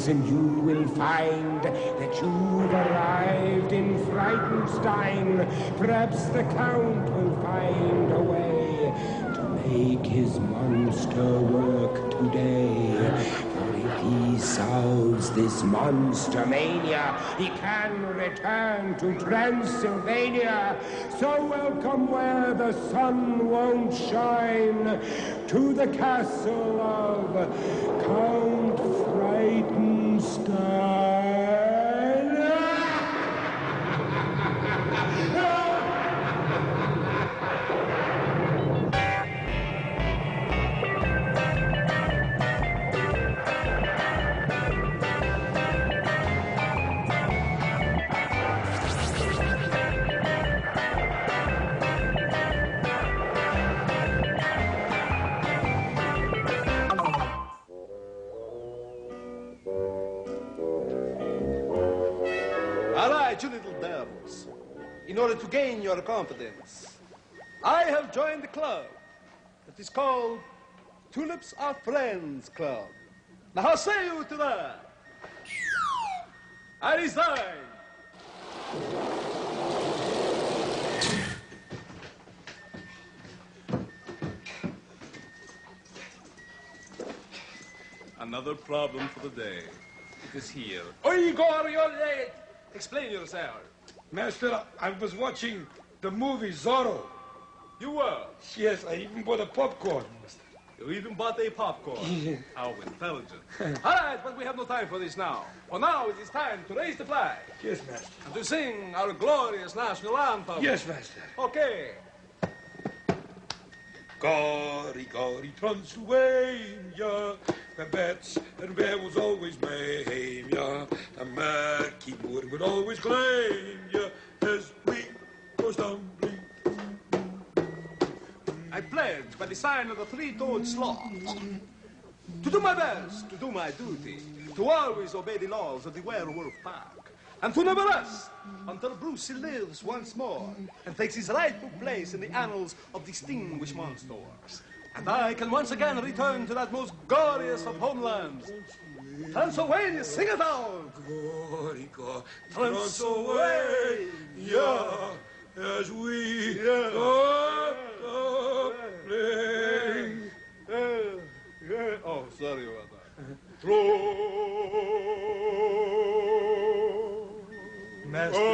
animals, and you will find that you've arrived in Frightenstein. Perhaps the Count will find a way to make his monster work today. For if he solves this monster mania, he can return to Transylvania. So welcome where the sun won't shine, to the castle of Count Frightenstein. You little devils, in order to gain your confidence, I have joined the club that is called Tulips Are Friends Club. Now, how say you to that? I resign. Another problem for the day. It is here. Igor, you're late. Explain yourself. Master, I was watching the movie Zorro. You were? Yes, I even bought a popcorn, Master. You even bought a popcorn? How intelligent. All right, but we have no time for this now. For now, it is time to raise the flag. Yes, Master. And to sing our glorious national anthem. Yes, Master. Okay. Gory, gory Transylvania, where bats and werewolves always maim ya. The murky moor would always claim ya as we go stumbling. I pledge by the sign of the three-toed sloth to do my best, to do my duty, to always obey the laws of the werewolf pack, and to never rest until Brucey lives once more and takes his rightful place in the annals of distinguished monsters. And I can once again return to that most glorious of homelands, Transylvania. Sing it out! Gory, gory Transylvania, as we go stumbling. Oh, sorry about that. Master.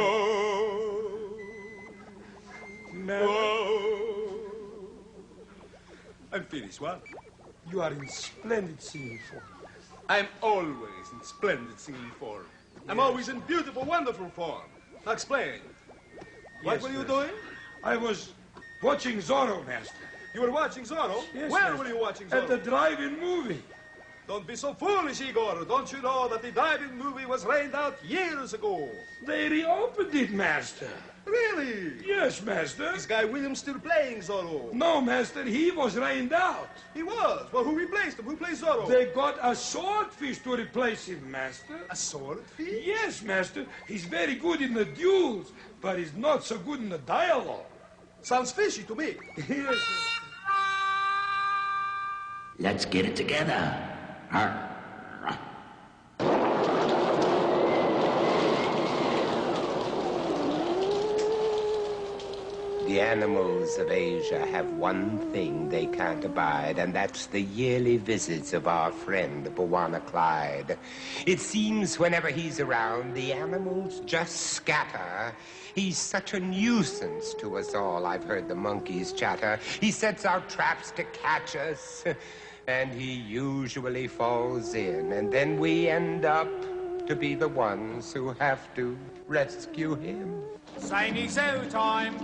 I'm finished, what? You are in splendid singing form. I'm always in splendid singing form. I'm always in beautiful, wonderful form. Now explain. What were you doing? I was watching Zorro, Master. You were watching Zorro? Yes, Where Master. were you watching Zorro? At the drive-in movie. Don't be so foolish, Igor. Don't you know that the drive-in movie was rained out years ago? They reopened it, Master. Really? Yes, Master. Is Guy Williams still playing Zorro? No, Master, he was rained out. He was? Well, who replaced him? Who plays Zorro? They got a swordfish to replace him, Master. A swordfish? Yes, Master. He's very good in the duels, but he's not so good in the dialogue. Sounds fishy to me. Yes. Let's get it together. The animals of Asia have one thing they can't abide, and that's the yearly visits of our friend, Bana Clyde. It seems whenever he's around, the animals just scatter. He's such a nuisance to us all, I've heard the monkeys chatter. He sets out traps to catch us, and he usually falls in, and then we end up to be the ones who have to rescue him. Zany zoo time.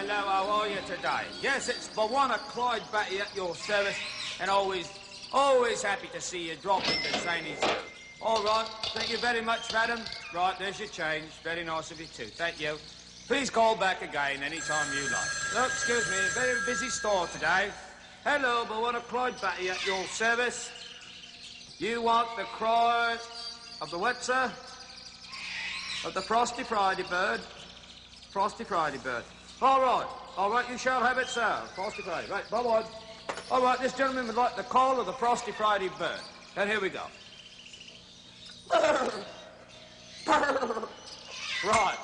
Hello, how are you today? Yes, it's Bana Clyde Batty at your service, and always happy to see you drop into Zany Zoo. All right, thank you very much, madam. Right, there's your change. Very nice of you too, thank you. Please call back again any time you like. Oh, excuse me, very busy store today. Hello, Bana Clyde Batty at your service. You want the cry of the what, sir? of the Frosty Friday Bird. Frosty Friday Bird. All right, you shall have it, sir. Frosty Friday, right, bye-bye. All right, this gentleman would like the call of the Frosty Friday Bird. And here we go. Right.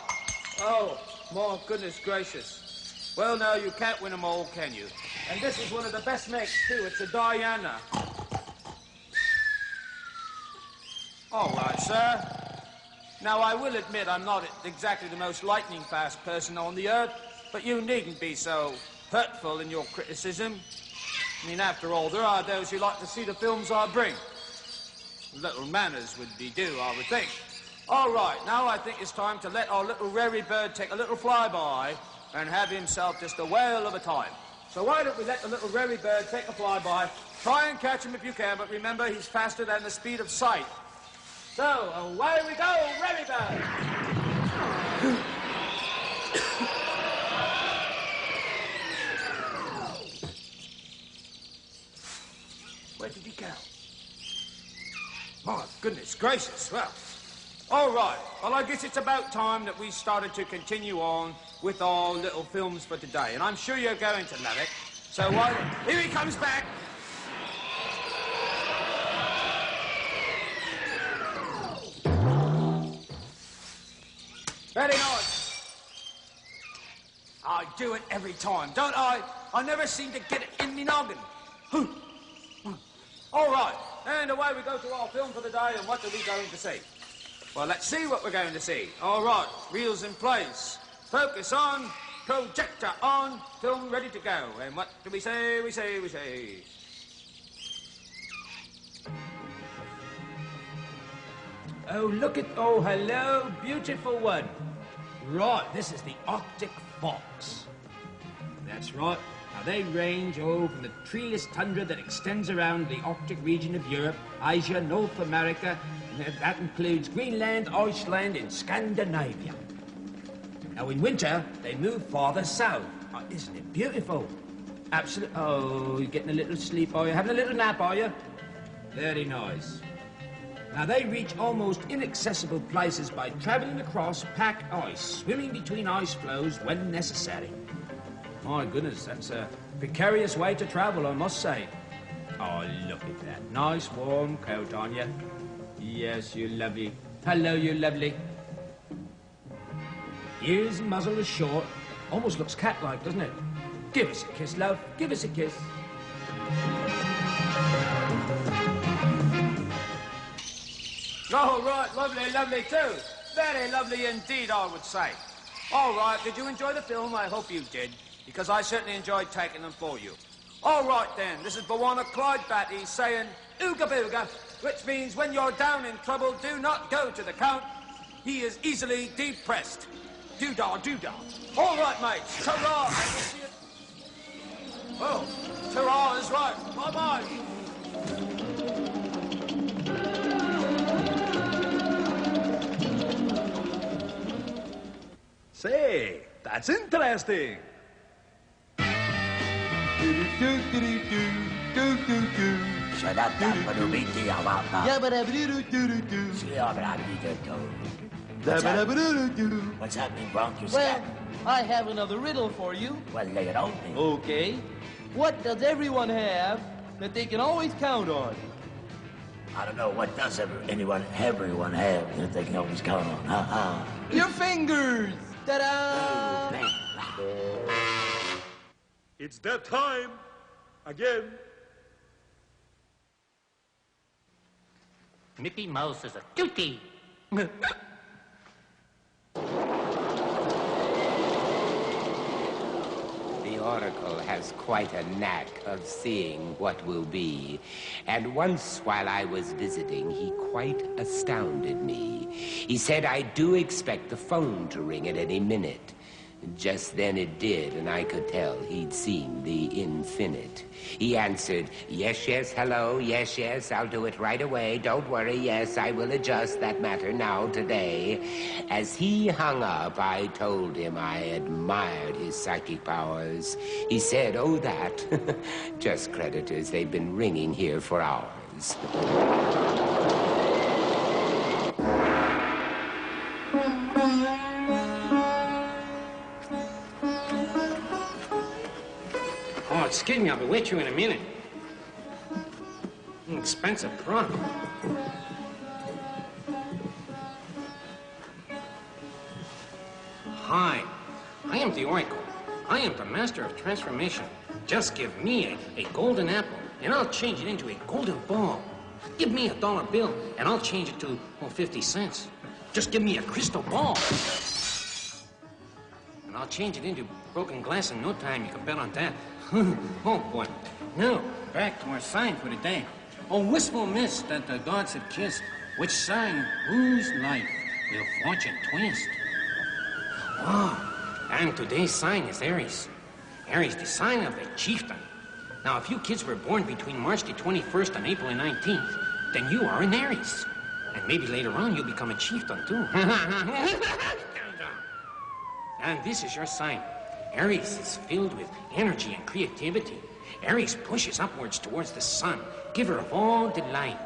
Oh, my goodness gracious. Well, no, you can't win them all, can you? And this is one of the best makes, too. It's a Diana. All right, sir. Now, I will admit I'm not exactly the most lightning-fast person on the earth, but you needn't be so hurtful in your criticism. I mean, after all, there are those who like to see the films I bring. Little manners would be due, I would think. All right, now I think it's time to let our little Rary Bird take a little flyby and have himself just a whale of a time. So why don't we let the little Rary Bird take a flyby? Try and catch him if you can, but remember, he's faster than the speed of sight. So, away we go, Rary Bird! Where did he go? My goodness gracious, well. All right, well, I guess it's about time that we started to continue on with our little films for today. And I'm sure you're going to love it. So here he comes back. Very nice. I do it every time, don't I? I never seem to get it in me noggin. All right, and away we go to our film for the day, and what are we going to see? Well, let's see what we're going to see. All right, reels in place, focus on, projector on, film ready to go. And what do we say, we say. Oh, hello, beautiful one. Right, this is the Arctic fox. That's right. Now, they range from the treeless tundra that extends around the Arctic region of Europe, Asia, North America, and that includes Greenland, Iceland, and Scandinavia. Now, in winter, they move farther south. Oh, isn't it beautiful? Absolutely. Oh, you're getting a little sleep, are you? Having a little nap, are you? Very nice. Now, they reach almost inaccessible places by traveling across pack ice, swimming between ice floes when necessary. My goodness, that's a precarious way to travel, I must say. Oh, look at that. Nice warm coat on you. Yes, you lovely. Hello, you lovely. Ears and muzzle is short. Almost looks cat-like, doesn't it? Give us a kiss, love. Give us a kiss. Oh, right, lovely too. Very lovely indeed, I would say. All right, did you enjoy the film? I hope you did, because I certainly enjoyed taking them for you. All right, then, this is Bana Clyde Batty saying ooga booga, which means when you're down in trouble, do not go to the Count. He is easily depressed. Doo-dah, doo-dah. All right, mates, ta-ra. Oh, ta-ra is right. Bye-bye. Say, that's interesting. Shut up, What's happening, Bronk? You're Well, I have another riddle for you. Well, lay it on me. Okay. What does everyone have that they can always count on? I don't know, what does everyone have that they can always count on? Ha-ha. Your fingers! Ta-da! It's that time again. Mickey Mouse is a cutie. The Oracle has quite a knack of seeing what will be. And once while I was visiting, he quite astounded me. He said, I do expect the phone to ring at any minute. Just then it did, and I could tell he'd seen the infinite. He answered, yes, yes, hello, yes, yes, I'll do it right away. Don't worry, yes, I will adjust that matter now today. As he hung up, I told him I admired his psychic powers. He said, oh, that. Just creditors, they've been ringing here for hours. Excuse me, I'll be with you in a minute. Expensive product. Hi, I am the Oracle. I am the master of transformation. Just give me a golden apple, and I'll change it into a golden ball. Give me a dollar bill, and I'll change it to, 50 cents. Just give me a crystal ball. And I'll change it into broken glass in no time. You can bet on that. Oh, boy. Now, back to our sign for the day. Oh, wistful mist that the gods have kissed, which sign whose life will fortune twist. Ah, and today's sign is Aries. Aries, the sign of a chieftain. Now, if you kids were born between March the 21st and April the 19th, then you are an Aries. And maybe later on you'll become a chieftain, too. And this is your sign. Aries is filled with energy and creativity. Aries pushes upwards towards the sun, giver of all delight.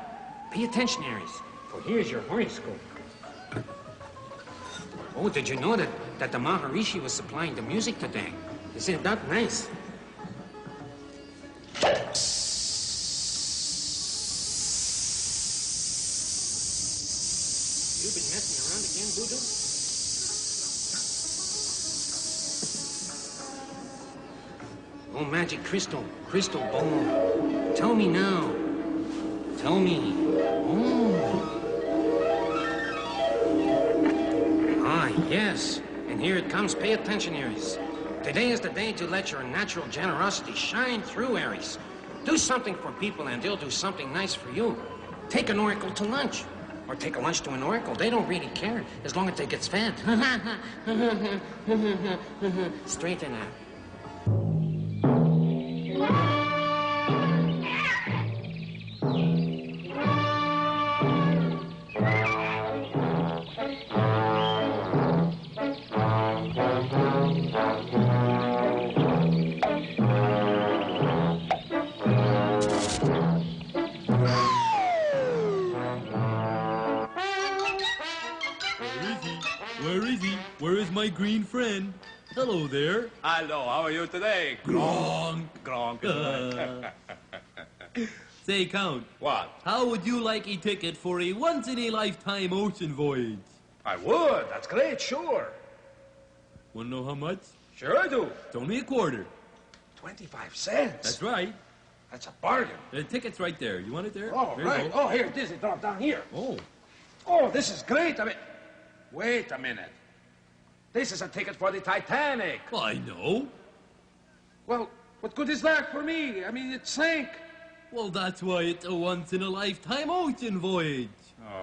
Pay attention, Aries, for here's your horoscope. Oh, did you know that the Maharishi was supplying the music today? Isn't that nice? You've been messing around again, Doodle? Oh, magic crystal ball. Tell me now. Tell me. Oh. Ah, yes. And here it comes. Pay attention, Aries. Today is the day to let your natural generosity shine through, Aries. Do something for people and they'll do something nice for you. Take an oracle to lunch. Or take a lunch to an oracle. They don't really care as long as they get fed. Straighten out. Where is my green friend? Hello there. Hello, how are you today? Gronk. Gronk. Say, Count. What? How would you like a ticket for a once-in-a-lifetime ocean voyage? I would. That's great, sure. Want to know how much? Sure I do. It's only a quarter. 25 cents. That's right. That's a bargain. The ticket's right there. You want it there? Oh, there right. Oh, here it is. It dropped down here. Oh. Oh, this is great. I mean, wait a minute. This is a ticket for the Titanic. Well, I know. Well, what good is that for me? I mean, it sank. Well, that's why it's a once-in-a-lifetime ocean voyage.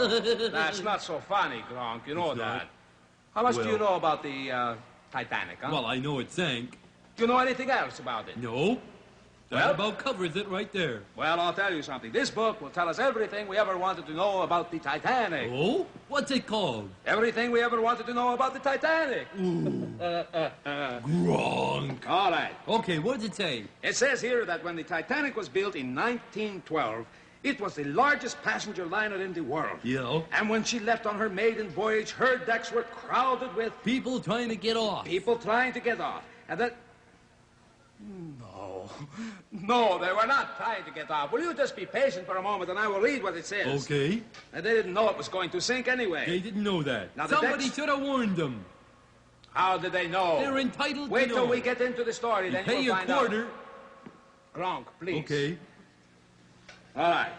Oh, that's not so funny, Gronk. You know It's that. not. How much do Well- you know about the Titanic, huh? Well, I know it sank. Do you know anything else about it? No. That Well- about covers it right there. Well, I'll tell you something. This book will tell us everything we ever wanted to know about the Titanic. Oh? What's it called? Everything we ever wanted to know about the Titanic. Ooh. Gronk. All right. Okay, what does it say? It says here that when the Titanic was built in 1912, it was the largest passenger liner in the world. Yeah. And when she left on her maiden voyage, her decks were crowded with People trying to get off. people trying to get off. And that... No, they were not trying to get off. Will you just be patient for a moment and I will read what it says? Okay. And they didn't know it was going to sink anyway. They didn't know that. Now the Somebody decks- should have warned them. How did they know? They're entitled Wait to till know. we get into the story, You then pay you'll a find quarter. out. Gronk, please. Okay. All right.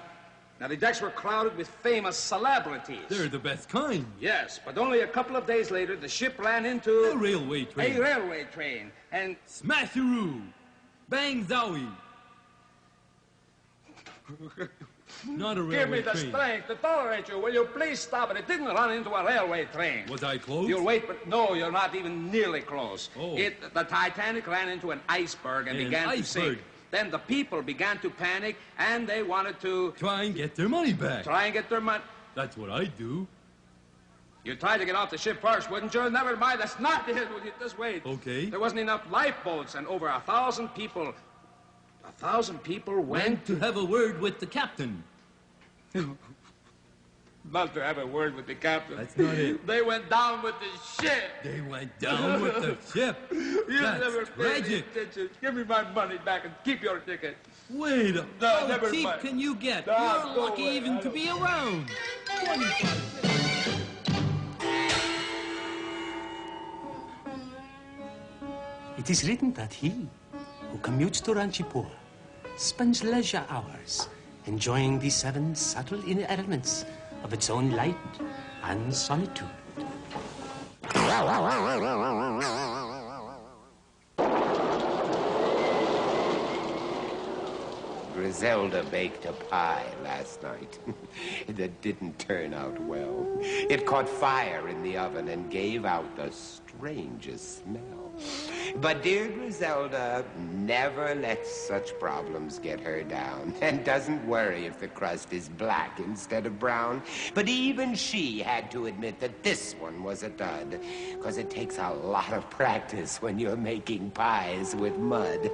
Now, the decks were crowded with famous celebrities. They're the best kind. Yes, but only a couple of days later, the ship ran into... A railway train. A railway train. And... Smasharoo. Bang zowie. Not a railway Give me the train. strength to tolerate you. Will you please stop it? It didn't run into a railway train. Was I close? You'll wait, but no, you're not even nearly close. Oh. The Titanic ran into an iceberg and An began to iceberg. sink. Then the people began to panic, and they wanted to Try and get their money back. try and get their money. That's what I do. You'd try to get off the ship first, wouldn't you? Never mind, that's not it. Would you just wait? Okay. There wasn't enough lifeboats, and over 1,000 people... 1,000 people went Went to have a word with the captain. Master, have a word with the captain. That's not it. They went down with the ship. They went down with the ship. You That's never paid tragic. attention. Give me my money back and keep your ticket. Wait a No, How never cheap mind. can you get? No, You're go lucky away. even I to don't- be around. 25 It is written that he who commutes to Ranchipur spends leisure hours enjoying the 7 subtle inner elements of its own light and solitude. Griselda baked a pie last night that didn't turn out well. It caught fire in the oven and gave out the strangest smell. But dear Griselda never lets such problems get her down and doesn't worry if the crust is black instead of brown. But even she had to admit that this one was a dud, because it takes a lot of practice when you're making pies with mud.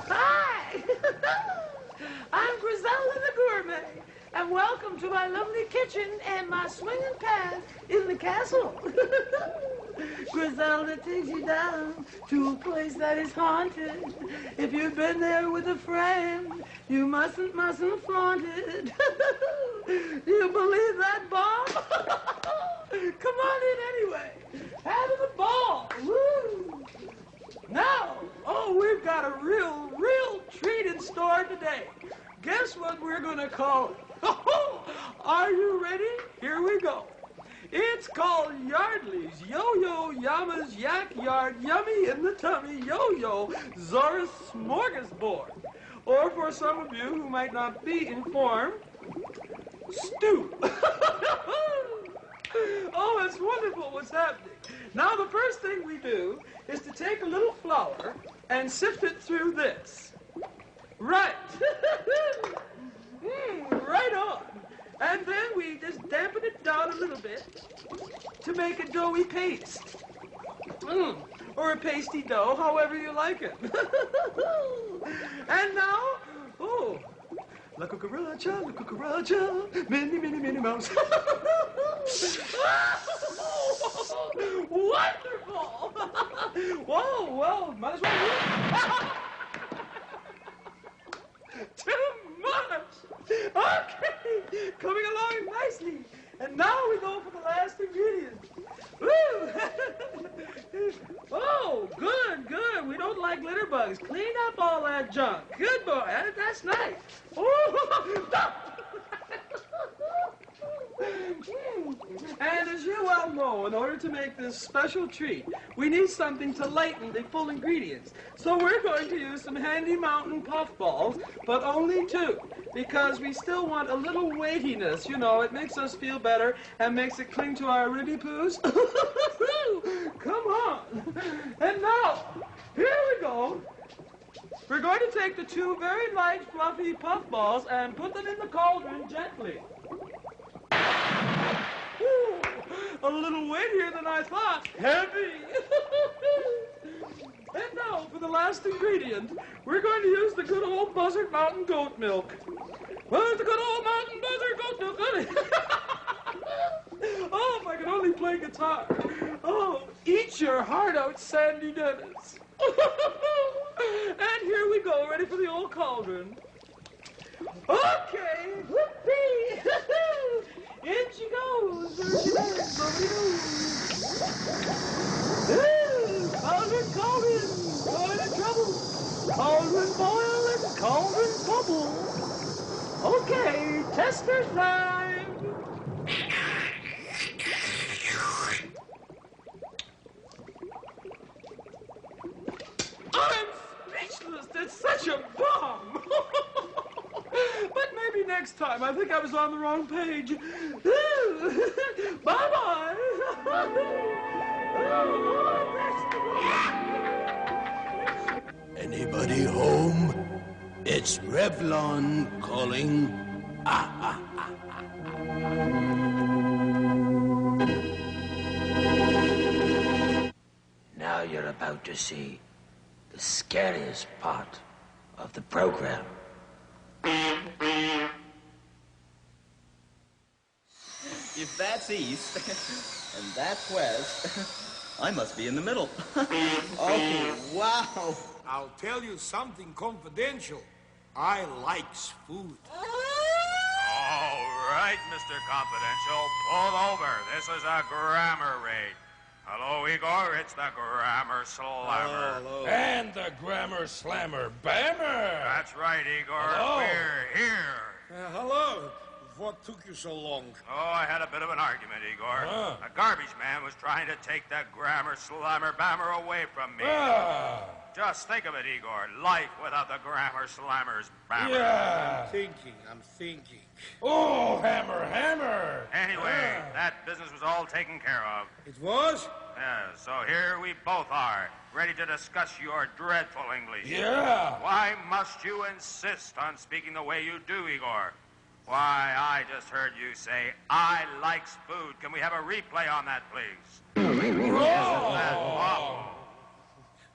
Hi! I'm Giselle the gourmet, and welcome to my lovely kitchen and my swinging path in the castle. Griselda takes you down to a place that is haunted. If you've been there with a friend, you mustn't flaunt it. Do you believe that, bomb? Come on in anyway. Having a ball. Woo! Now, we've got a real treat in store today. Guess what we're gonna call it? Are you ready? Here we go. It's called Yardley's Yo-Yo Yama's Yak Yard Yummy in the Tummy Yo-Yo Zora's Smorgasbord. Or for some of you who might not be informed, stew. Oh, it's wonderful what's happening. Now, the first thing we do is to take a little flour and sift it through this. Right. Right on. And then we just dampen it down a little bit to make a doughy paste. Or a pasty dough, however you like it. And now, la cucaracha, Minnie Mouse. Wonderful! Whoa, well, might as well. Too much! Okay, coming along nicely. And now we go for the last ingredient. Woo! Oh, good. We don't like litter bugs. Clean up all that junk. Good boy. That's nice. And as you well know, in order to make this special treat, we need something to lighten the full ingredients. So we're going to use some handy mountain puffballs, but only 2, because we still want a little weightiness. You know, it makes us feel better and makes it cling to our ribby poos. Come on. And now, here we go. We're going to take the 2 very light, fluffy puffballs and put them in the cauldron gently. Ooh, a little weightier than I thought. Heavy. And now, for the last ingredient, we're going to use the good old Buzzard Mountain goat milk. Where's the good old Mountain Buzzard goat milk, honey? Oh, if I could only play guitar. Oh, eat your heart out, Sandy Dennis. And here we go, ready for the old cauldron. Okay, whoopee! In she goes, there she goes, nobody knows. Cauldron, going in trouble. Cauldron boil and cauldron bubble. Okay, tester time. I'm speechless, that's such a bomb. But maybe next time. I think I was on the wrong page. Bye-bye. Anybody home? It's Revlon calling. Now you're about to see the scariest part of the program. If that's east and that's west, I must be in the middle. Oh, wow. I'll tell you something confidential. I likes food. All right, Mr. Confidential, pull over. This is a grammar raid. Hello, Igor. It's the grammar slammer. Hello. And the grammar slammer, Bammer. That's right, Igor. Hello. We're here. Hello. What took you so long? Oh, I had a bit of an argument, Igor. Ah. A garbage man was trying to take that grammar slammer Bammer away from me. Ah. Just think of it, Igor. Life without the grammar slammer's Bammer. Yeah. I'm thinking. Oh, hammer, hammer. Anyway, that business was all taken care of. It was? Yeah, so here we both are, ready to discuss your dreadful English. Yeah. Why must you insist on speaking the way you do, Igor? Why, I just heard you say, I likes food. Can we have a replay on that, please?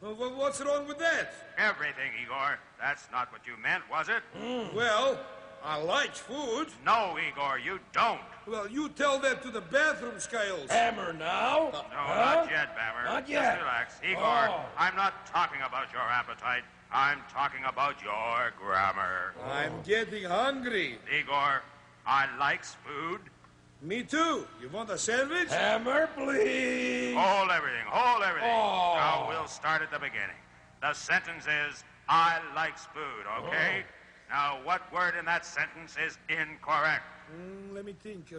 What's wrong with that? Everything, Igor. That's not what you meant, was it? Well, I likes food. No, Igor, you don't. Well, you tell that to the bathroom scales. Hammer now? No, not yet, Bammer. Not yet. Just relax. Igor, Oh. I'm not talking about your appetite. I'm talking about your grammar. I'm getting hungry. Igor, I likes food. Me too. You want a sandwich? Hammer, please. Hold everything, hold everything. Oh. Now we'll start at the beginning. The sentence is, I likes food, okay? Now, what word in that sentence is incorrect? Let me think.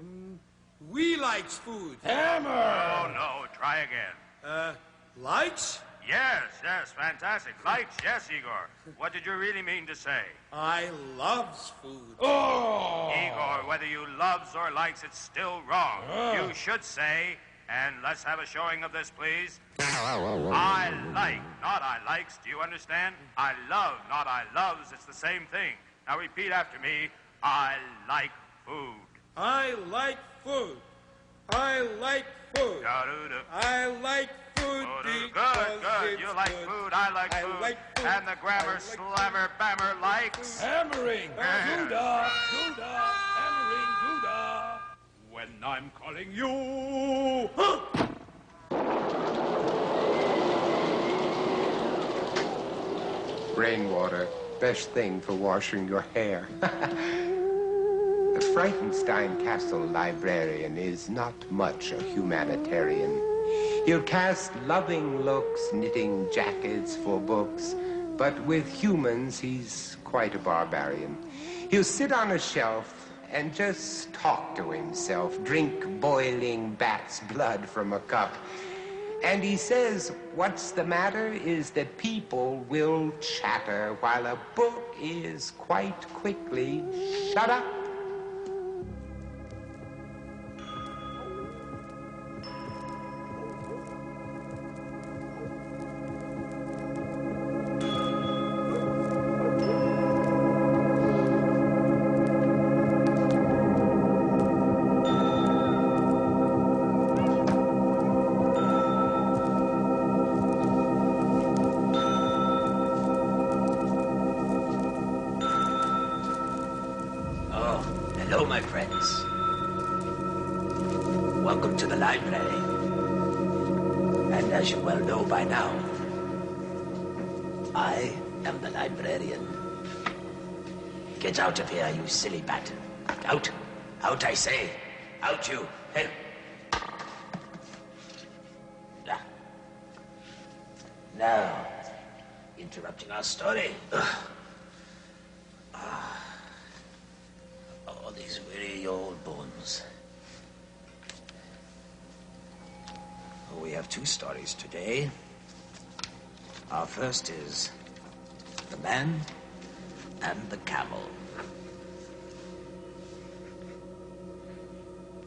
We likes food. Hammer. Oh, no, try again. Likes? Yes, fantastic. Likes, yes, Igor. What did you really mean to say? I loves food. Oh. Igor, whether you loves or likes, it's still wrong. You should say, and let's have a showing of this, please. I like, not I likes. Do you understand? I love, not I loves. It's the same thing. Now repeat after me. I like food. I like food. I like food. Da-doo-doo. I like food. Good. You like food. I like food. And the grammar slammer Bammer likes hammering. Gouda, Gouda, hammering, Gouda. When I'm calling you. Rainwater, best thing for washing your hair. The Frightenstein Castle librarian is not much a humanitarian. He'll cast loving looks, knitting jackets for books, but with humans, he's quite a barbarian. He'll sit on a shelf and just talk to himself, drink boiling bat's blood from a cup. And he says what's the matter is that people will chatter while a book is quite quickly shut up. Hello, my friends. Welcome to the library. And as you well know by now, I am the librarian. Get out of here, you silly bat. Out. Out, I say. Out, you. Hey. Now, interrupting our story. Oh, these weary old bones. Oh, we have two stories today. Our first is The Man and the Camel.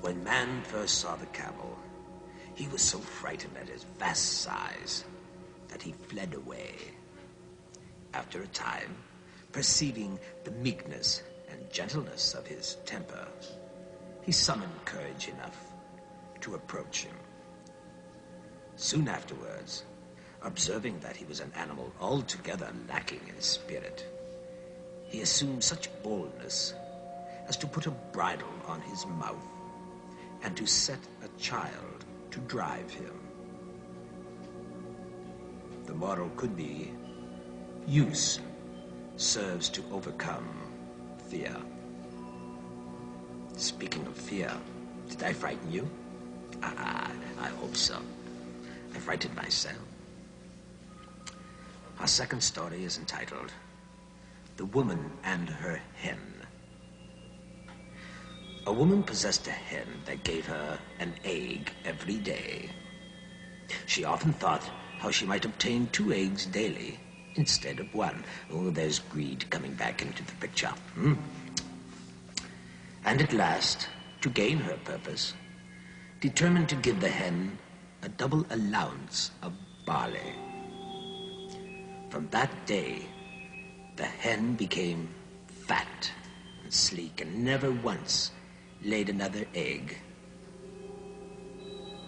When man first saw the camel, he was so frightened at his vast size that he fled away. After a time, perceiving the meekness and gentleness of his temper, he summoned courage enough to approach him. Soon afterwards, observing that he was an animal altogether lacking in spirit, he assumed such boldness as to put a bridle on his mouth and to set a child to drive him. The moral could be, use serves to overcome fear. Speaking of fear, did I frighten you? I hope so. I frightened myself. Our second story is entitled, The Woman and Her Hen. A woman possessed a hen that gave her an egg every day. She often thought how she might obtain 2 eggs daily instead of 1. Oh, there's greed coming back into the picture. And at last, to gain her purpose, determined to give the hen a double allowance of barley. From that day, the hen became fat and sleek and never once laid another egg.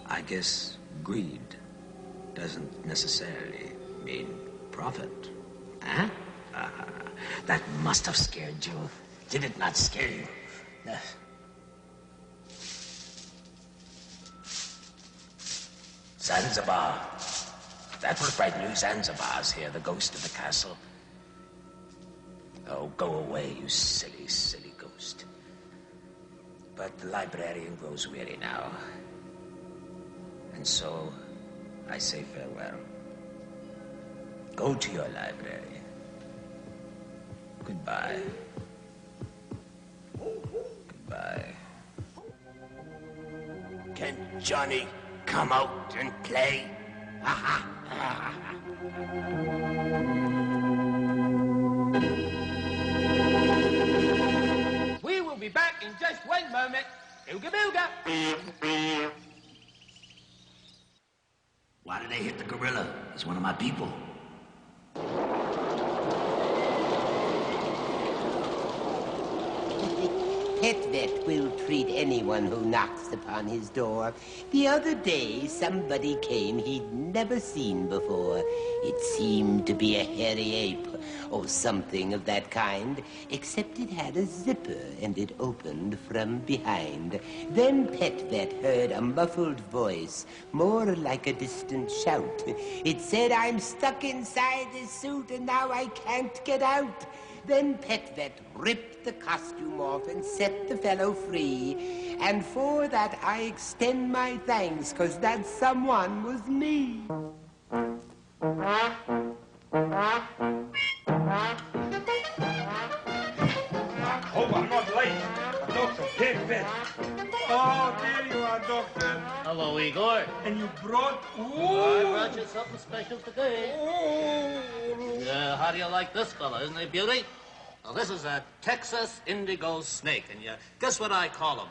I guess greed doesn't necessarily mean profit. Huh? That must have scared you. Did it not scare you? Zanzibar. That will frighten you. Zanzibar's here, the ghost of the castle. Oh, go away, you silly, silly ghost. But the librarian grows weary now. And so, I say farewell. Go to your library. Goodbye. Goodbye. Can Johnny come out and play? We will be back in just one moment. Ooga booga. Why did they hit the gorilla? He's one of my people. Petvet will treat anyone who knocks upon his door. The other day, somebody came he'd never seen before. It seemed to be a hairy ape, or something of that kind, except it had a zipper and it opened from behind. Then Petvet heard a muffled voice, more like a distant shout. It said, "I'm stuck inside this suit and now I can't get out." Then Petvet ripped the costume off and set the fellow free. And for that I extend my thanks, 'cause that someone was me. Hope I'm not late. Dr. Petvet. Oh, there you are, Doctor. Hello, Igor. And you brought... I brought you something special today. How do you like this fella? Isn't he beauty? Well, this is a Texas indigo snake, and you guess what I call him?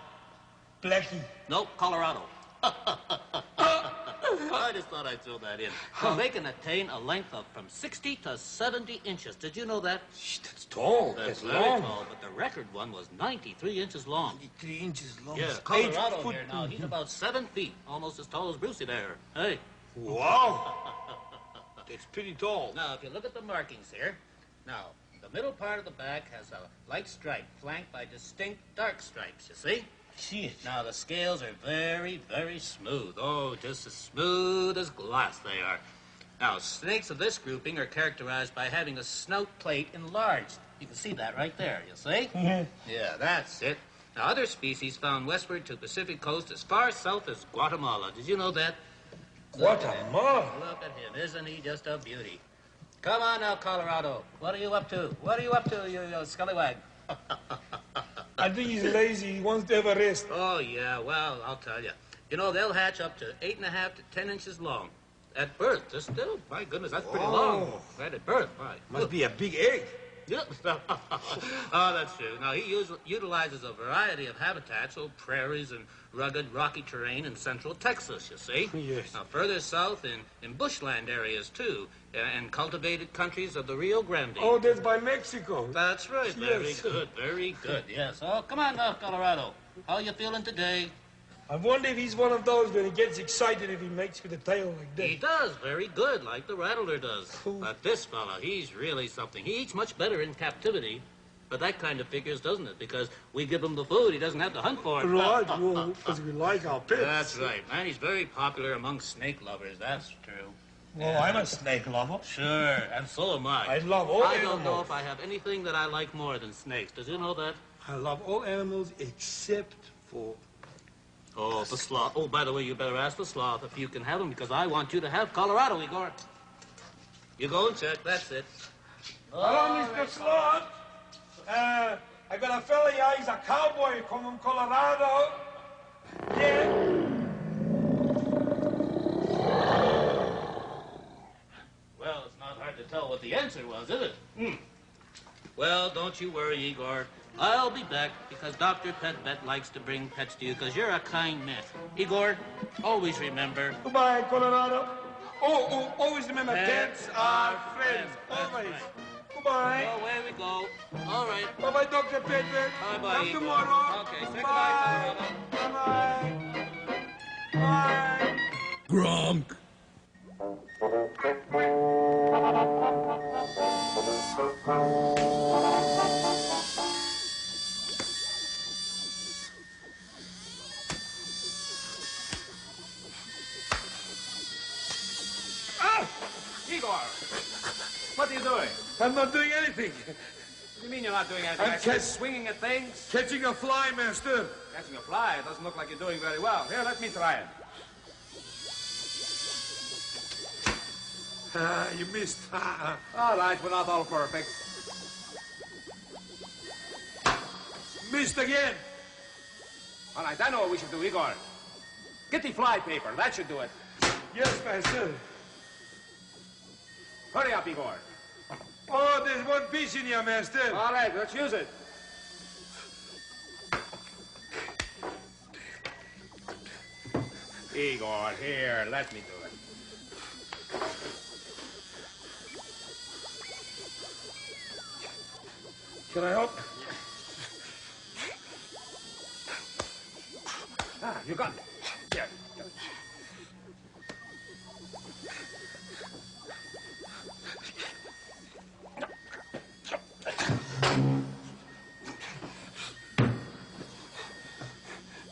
Blackie. Nope, Colorado. I just thought I'd throw that in. Well, they can attain a length of from 60 to 70 inches. Did you know that? That's tall. That's very long. tall, but the record one was 93 inches long. 93 inches long. Yeah, Colorado here now. He's about 7 feet, almost as tall as Brucey there. Hey. Wow. That's pretty tall. Now, if you look at the markings here, now, the middle part of the back has a light stripe flanked by distinct dark stripes, you see? See it. Now, the scales are very, very smooth. Oh, just as smooth as glass they are. Now, snakes of this grouping are characterized by having a snout plate enlarged. You can see that right there, you see? Mm-hmm. Yeah, that's it. Now, other species found westward to the Pacific coast as far south as Guatemala. Did you know that? Guatemala? Look at him. Isn't he just a beauty? Come on now, Colorado. What are you up to? What are you up to, you scallywag? I think he's lazy. He wants to have a rest. Oh, yeah, well, I'll tell you. You know, they'll hatch up to 8.5 to 10 inches long. At birth, just still, my goodness, that's pretty long. Right at birth, why? Must be a big egg. Yep. Oh, that's true. Now, he utilizes a variety of habitats, prairies and rugged, rocky terrain in central Texas, you see. Yes. Now, further south in bushland areas, too, and cultivated countries of the Rio Grande. Oh, that's by Mexico. That's right. Yes. Very good, yes. Oh, come on now, Colorado. How you feeling today? I wonder if he's one of those when he gets excited if he makes with a tail like that. He does, very good, like the rattler does. But this fella, he's really something. He eats much better in captivity. But that kind of figures, doesn't it? Because we give him the food, he doesn't have to hunt for it. Right, well, because we like our pets. That's right. And he's very popular among snake lovers, that's true. Well, I'm a snake lover. Sure, and so am I. I love all I animals. don't know if I have anything that I like more than snakes. Did you know that? I love all animals except for... Oh, the sloth. Oh, by the way, you better ask the sloth if you can have him, because I want you to have Colorado, Igor. You go and check, that's it. Hello, Mr. Sloth. I got a fella here, he's a cowboy from Colorado. Yeah. Well, it's not hard to tell what the answer was, is it? Well, don't you worry, Igor. I'll be back, because Dr. Petvet likes to bring pets to you, because you're a kind man. Igor, always remember... Goodbye, Colorado. Oh, always remember, pets are friends. Always. Right. Goodbye. Oh, away we go. All right. Bye-bye, Dr. Petvet. Bye-bye, Come Igor. tomorrow. Okay, say Bye. goodbye, Colorado. Bye-bye. Bye. Gronk. Igor, what are you doing? I'm not doing anything. What do you mean you're not doing anything? I'm I said swinging at things? Catching a fly, master. Catching a fly? It doesn't look like you're doing very well. Here, let me try it. You missed. All right, we're not all perfect. Missed again. All right, I know what we should do, Igor. Get the fly paper. That should do it. Yes, master. Hurry up, Igor. Oh, there's one piece in here, master. All right, let's use it. Igor, here, let me do it. Can I help? Ah, you got it. Here.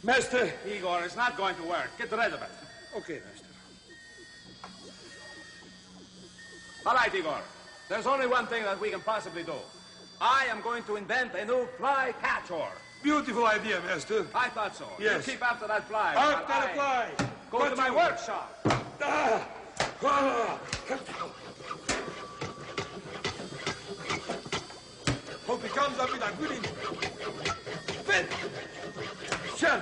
Master. Igor, it's not going to work. Get rid of it. Okay, master. All right, Igor. There's only one thing that we can possibly do. I am going to invent a new fly catcher. Beautiful idea, master. I thought so. Yes. You keep after that fly. After while the fly. Go to my workshop. Hope he comes up with a good fit. Shun.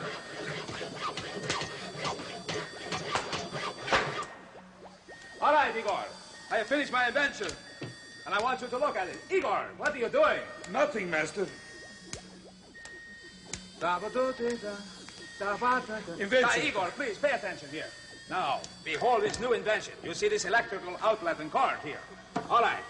All right, Igor. I have finished my invention. And I want you to look at it. Igor, what are you doing? Nothing, master. Invention. Igor, please pay attention here. Now, behold this new invention. You see this electrical outlet and cord here. All right.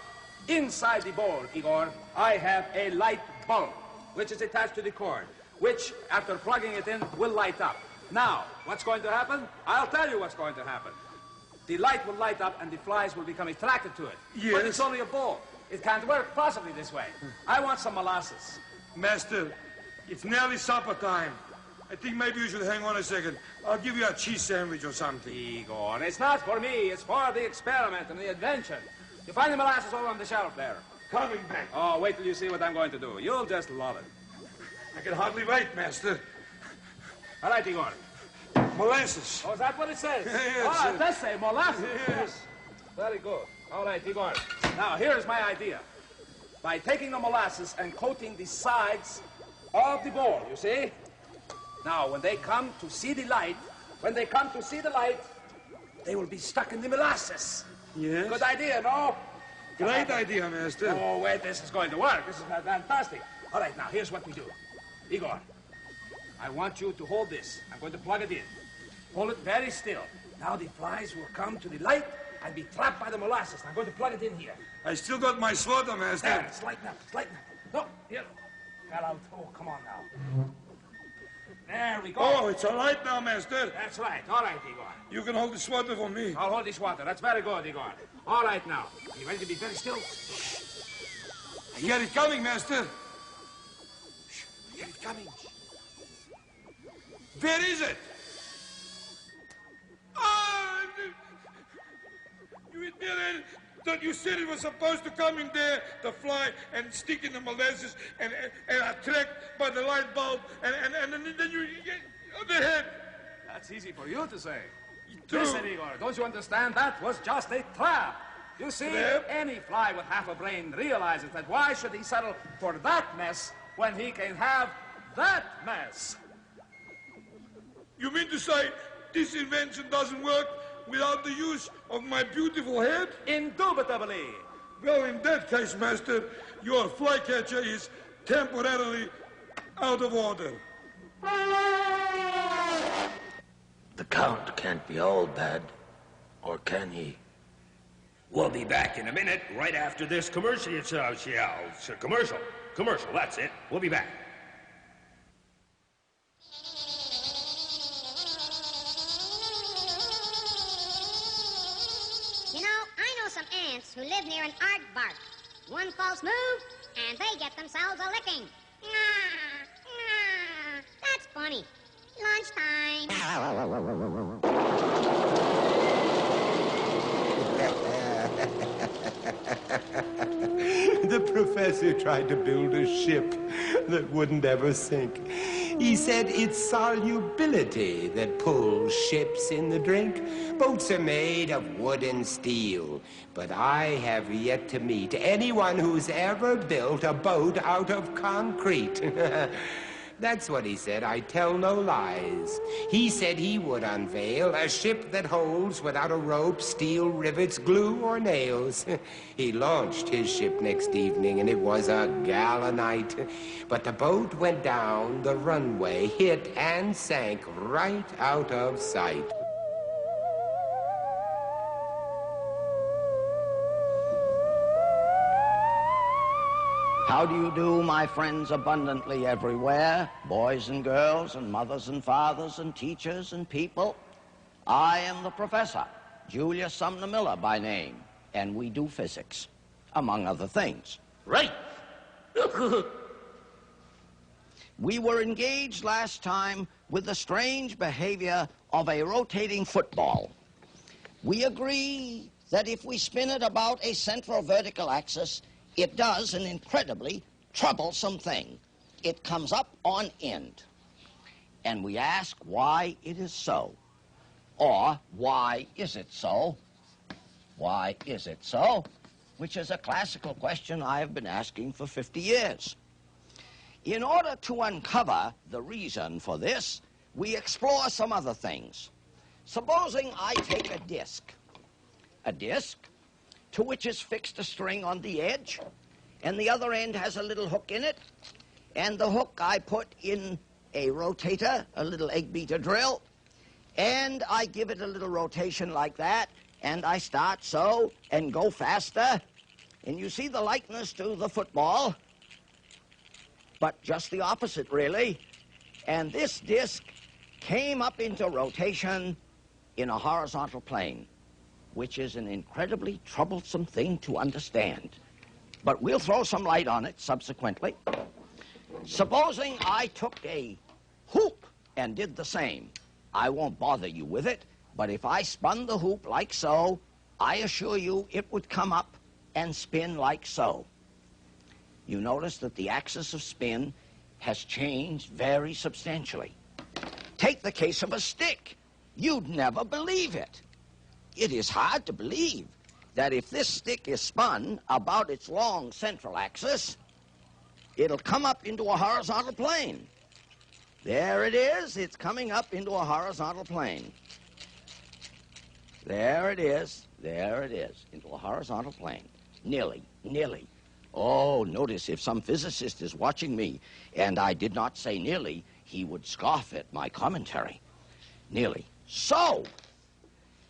Inside the board, Igor, I have a light bulb, which is attached to the cord, which, after plugging it in, will light up. Now, what's going to happen? I'll tell you what's going to happen. The light will light up and the flies will become attracted to it. Yes. But it's only a bulb. It can't work possibly this way. I want some molasses. Master, it's nearly supper time. I think maybe you should hang on a second. I'll give you a cheese sandwich or something. Igor, it's not for me. It's for the experiment and the invention. You find the molasses over on the shelf there. Coming back. Oh, wait till you see what I'm going to do. You'll just love it. I can hardly wait, master. All right, Igor. Molasses. Oh, is that what it says? Yes. It does say molasses. Yes. Very good. All right, Igor. Now, here's my idea. By taking the molasses and coating the sides of the bowl, you see? Now, when they come to see the light, they will be stuck in the molasses. Yes. Good idea, no? Great idea, master. Oh, wait, this is going to work. This is fantastic. All right, now, here's what we do. Igor, I want you to hold this. I'm going to plug it in. Hold it very still. Now the flies will come to the light and be trapped by the molasses. I'm going to plug it in here. I still got my slaughter, master. There, it's lighting up, it's lighting up. No, here. Fell out. Oh, come on now. There we go. Oh, it's all right now, master. That's right. All right, Igor. You can hold the swatter for me. I'll hold this water. That's very good, Igor. All right, now. Are you ready to be very still? I hear it coming, master. I hear it coming. Where is it? Ah! You admitted that you said it was supposed to come in there, the fly, and stick in the molasses, and attract by the light bulb, and then you get on the head. That's easy for you to say. True. Listen, Igor, don't you understand? That was just a trap. You see, any fly with half a brain realizes that why should he settle for that mess when he can have that mess? You mean to say this invention doesn't work without the use of my beautiful head? Indubitably. Well, in that case, master, your flycatcher is temporarily out of order. The Count can't be all bad, or can he? We'll be back in a minute, right after this commercial. Commercial, that's it. We'll be back. You know, I know some ants who live near an aardvark. One false move, and they get themselves a licking. That's funny. Lunchtime. The professor tried to build a ship that wouldn't ever sink. He said it's solubility that pulls ships in the drink. Boats are made of wood and steel, but I have yet to meet anyone who's ever built a boat out of concrete. That's what he said. I tell no lies. He said he would unveil a ship that holds without a rope, steel rivets, glue, or nails. He launched his ship next evening, and it was a gala night. But the boat went down the runway, hit, and sank right out of sight. How do you do, my friends abundantly everywhere, boys and girls and mothers and fathers and teachers and people? I am the professor, Julius Sumner Miller by name, and we do physics, among other things. Right. We were engaged last time with the strange behavior of a rotating football. We agree that if we spin it about a central vertical axis, it does an incredibly troublesome thing. It comes up on end. And we ask why it is so. Or, why is it so? Why is it so? Which is a classical question I have been asking for 50 years. In order to uncover the reason for this, we explore some other things. Supposing I take a disc to which is fixed a string on the edge, and the other end has a little hook in it, and the hook I put in a rotator, a little egg beater drill, and I give it a little rotation like that, and I start so and go faster, and you see the likeness to the football, but just the opposite, really. And this disc came up into rotation in a horizontal plane, which is an incredibly troublesome thing to understand. But we'll throw some light on it subsequently. Supposing I took a hoop and did the same. I won't bother you with it, but if I spun the hoop like so, I assure you it would come up and spin like so. You notice that the axis of spin has changed very substantially. Take the case of a stick. You'd never believe it. It is hard to believe that if this stick is spun about its long central axis, it'll come up into a horizontal plane. There it is. It's coming up into a horizontal plane. There it is. There it is, into a horizontal plane. Nearly. Oh, notice if some physicist is watching me and I did not say nearly, he would scoff at my commentary. Nearly. So,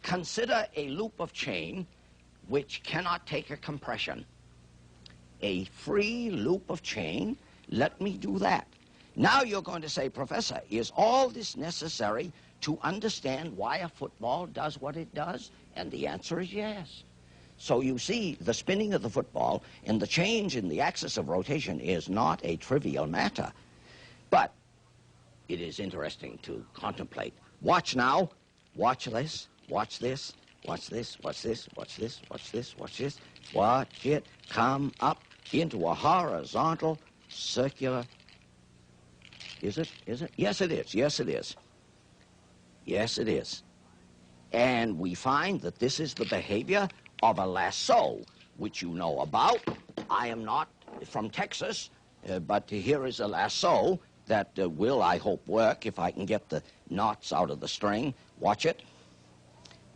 consider a loop of chain which cannot take a compression. A free loop of chain, let me do that. Now you're going to say, Professor, is all this necessary to understand why a football does what it does? And the answer is yes. So you see, the spinning of the football and the change in the axis of rotation is not a trivial matter. But it is interesting to contemplate. Watch now. Watch this. Watch this. Watch this. Watch this. Watch this. Watch this. Watch this. Watch it come up into a horizontal circular. Is it? Is it? Yes, it is. Yes, it is. Yes, it is. And we find that this is the behavior of a lasso, which you know about. I am not from Texas, but here is a lasso that will, I hope, work if I can get the knots out of the string. Watch it.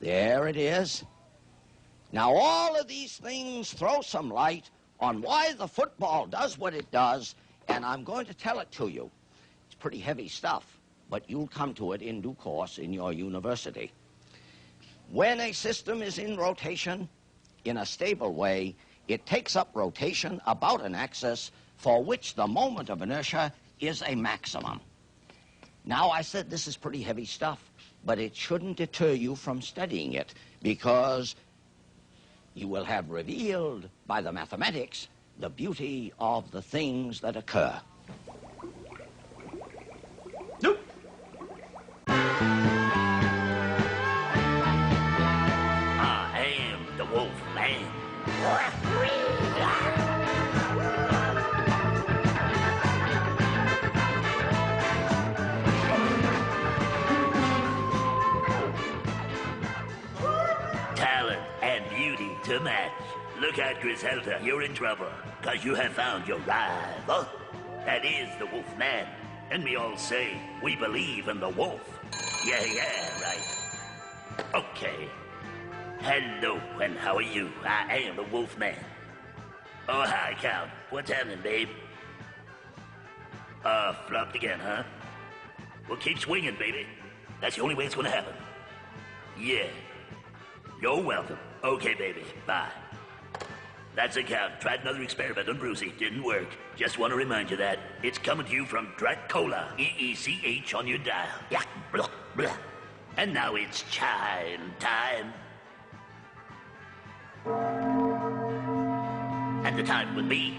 There it is. Now, all of these things throw some light on why the football does what it does, and I'm going to tell it to you. It's pretty heavy stuff, but you'll come to it in due course in your university. When a system is in rotation in a stable way, it takes up rotation about an axis for which the moment of inertia is a maximum. Now, I said this is pretty heavy stuff, but it shouldn't deter you from studying it, because you will have revealed by the mathematics the beauty of the things that occur. Talent and beauty to match. Look out, Griselda, you're in trouble, because you have found your rival. That is the wolf man. And we all say we believe in the wolf. Yeah, right. Okay. Hello, and how are you? I am the wolf man. Oh, hi, Count. What's happening, babe? Flopped again, huh? Well, keep swinging, baby. That's the only way it's gonna happen. Yeah. You're welcome. Okay, baby. Bye. That's it, Count. Tried another experiment on Brucey. Didn't work. Just want to remind you that it's coming to you from Dracola. EECH on your dial. Yeah. Blah, blah. And now it's chime time. And the time will be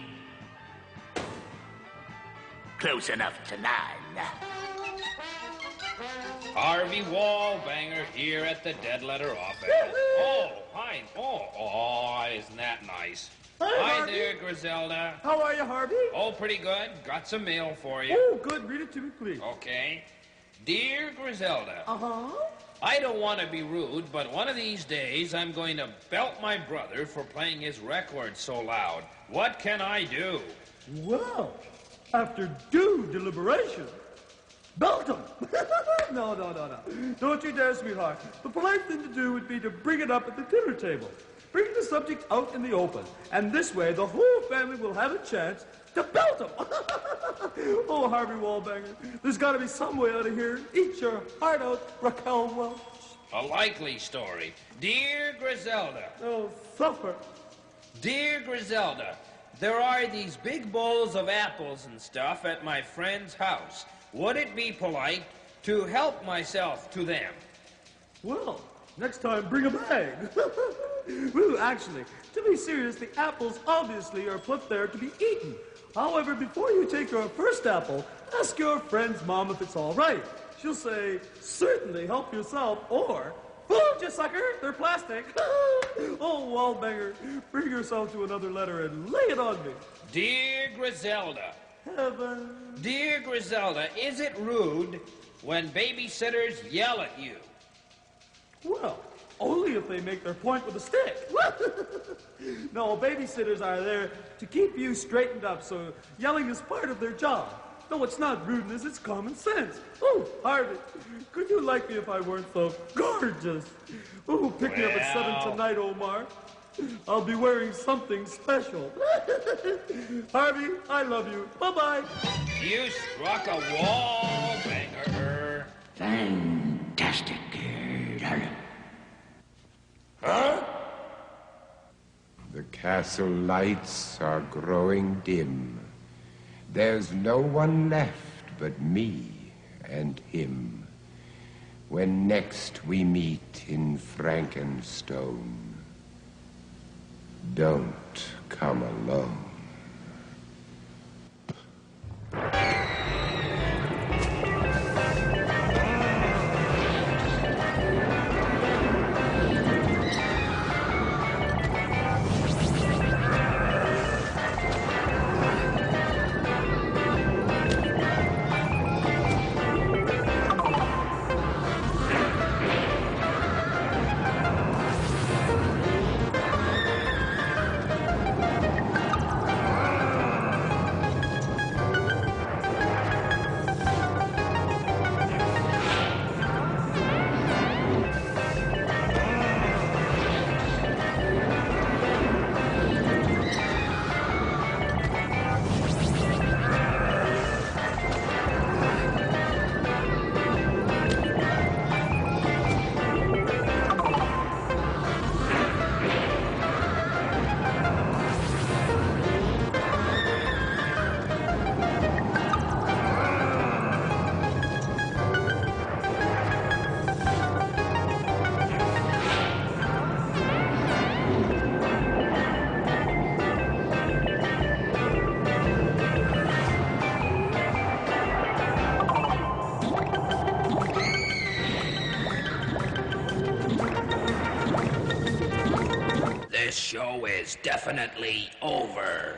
close enough to 9. Harvey Wallbanger here at the Dead Letter Office. Oh, hi. Oh, isn't that nice? Hi there, Griselda. How are you, Harvey? Oh, pretty good. Got some mail for you. Oh, good. Read it to me, please. Okay. Dear Griselda. Uh-huh. I don't want to be rude, but one of these days I'm going to belt my brother for playing his record so loud. What can I do? Well, after due deliberation, belt him. No. Don't you dare, sweetheart. The polite thing to do would be to bring it up at the dinner table. Bring the subject out in the open. And this way, the whole family will have a chance to belt him. Oh, Harvey Wallbanger, there's got to be some way out of here. Eat your heart out, Raquel Welch. A likely story. Dear Griselda. Oh, suffer. Dear Griselda, there are these big bowls of apples and stuff at my friend's house. Would it be polite to help myself to them? Well, next time bring a bag. Well, actually, to be serious, the apples obviously are put there to be eaten. However, before you take your first apple, ask your friend's mom if it's all right. She'll say, certainly help yourself, or, fooled you, sucker, they're plastic. Oh, Wallbanger, bring yourself to another letter and lay it on me. Dear Griselda. Heaven. Dear Griselda, is it rude when babysitters yell at you? Well, only if they make their point with a stick. No, babysitters are there to keep you straightened up, so yelling is part of their job. No, it's not rudeness, it's common sense. Oh, Harvey, could you like me if I weren't so gorgeous? Oh, pick me up at 7 tonight, Omar. I'll be wearing something special. Harvey, I love you. Bye-bye. You struck a wall, banger. Fantastic, darling. Huh? The castle lights are growing dim. There's no one left but me and him. When next we meet in Frankenstone, don't come alone. This show is definitely over.